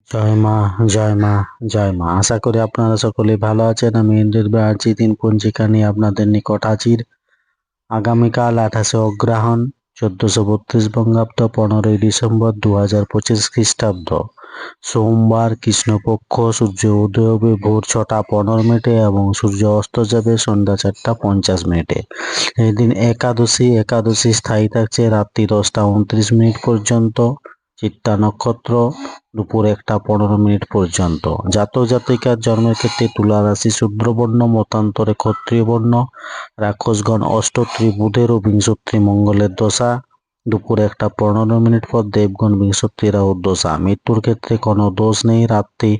জয় মা, জয় মা, জয় মা। আশা করি আপনারা সকলেই ভালো আছেন। আমি ইন্দ্রিত ব্যানার্জি দিন পঞ্জিকা নিয়ে আপনাদের নিকট হাজির। আগামীকাল 28শে অগ্রহায়ণ 1432 বঙ্গাব্দ 15ই ডিসেম্বর 2025 খ্রিস্টাব্দ সোমবার কৃষ্ণপক্ষ। সূর্য উদয় হবে ভোর 6টা 15 মিনিটে এবং সূর্য অস্ত যাবে সন্ধ্যা 4টা 50 মিনিটে। এই দিন একাদশী। একাদশী স্থায়ী থাকছে রাত্রি 10টা 29 মিনিট পর্যন্ত। চিত্তা নক্ষত্র দুপুর 1টা 15 মিনিট পর্যন্ত। জাতক জাতিকার জন্মের ক্ষেত্রে তুলা রাশি শূদ্রবর্ণ, মতান্তরে ক্ষত্রিয় বর্ণ, রাক্ষসগণ অষ্টত্রী বুধের ও বিংশত্রী মঙ্গলের দশা। দুপুর 1টা 15 মিনিট পর দেবগণ বিংশত্রী রাহুর দশা। মৃত্যুর ক্ষেত্রে কোনো দোষ নেই। রাত্রি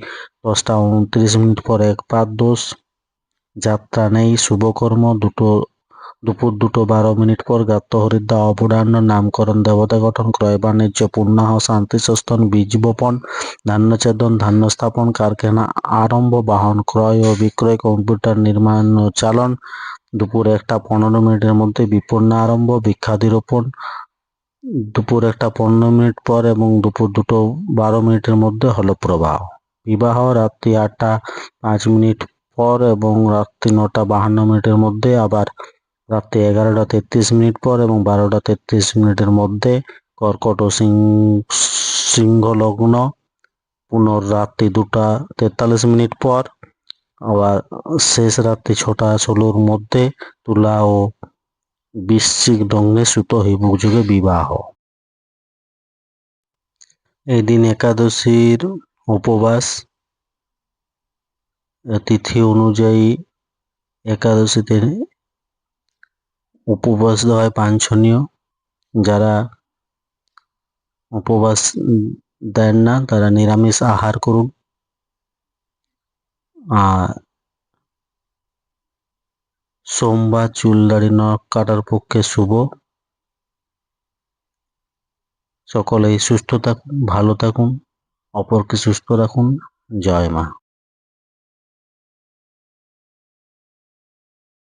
10টা 29 মিনিট পর একপাত দোষ। যাত্রা নেই। শুভকর্ম দুপুর 2টা 12 মিনিট পর গাত্র হরিদ্রা অপরাহ্ন। নামকরণ, দেবতা গঠন, ক্রয় বাণিজ্য, পুণ্যাহ, শান্তি সস্তন, বীজ বপন, ধান্যছেদন, ধান্য স্থাপন, কারখানা আরম্ভ, বাহন ক্রয় ও বিক্রয়, কম্পিউটার নির্মাণ ও চালন। দুপুর 1টা 15 মিনিটের মধ্যে বিপন্ন আরম্ভ, বৃক্ষাদিরোপণ। দুপুর 1টা 15 মিনিট পর এবং দুপুর 2টা 12 মিনিটের মধ্যে হল প্রবাহ। বিবাহ রাত্রি 8টা 5 মিনিট পর এবং রাত্রি 9টা 52 মিনিটের মধ্যে। আবার রাত্রি 11টা 33 মিনিট পর এবং 12টা 33 মিনিটের মধ্যে। কর্কট ও সিংহ লগ্ন পুনর্রাত্রি 2টা 43 মিনিট পর। আবার শেষ রাত্রি 6টা 16-র মধ্যে। তুলা ও বৃশ্চিক লগ্নে সুত হিবুক যুগে বিবাহ। এই দিন একাদশীর উপবাস। তিথি অনুযায়ী একাদশীতে উপবাস হয় বাঞ্ছনীয়। যারা উপবাস দেন না তারা নিরামিষ আহার করুন। আর সোমবার চুল দাড়ি নখ কাটার পক্ষে শুভ। সকলেই সুস্থ থাকুন, ভালো থাকুন, অপরকে সুস্থ রাখুন। জয় মা।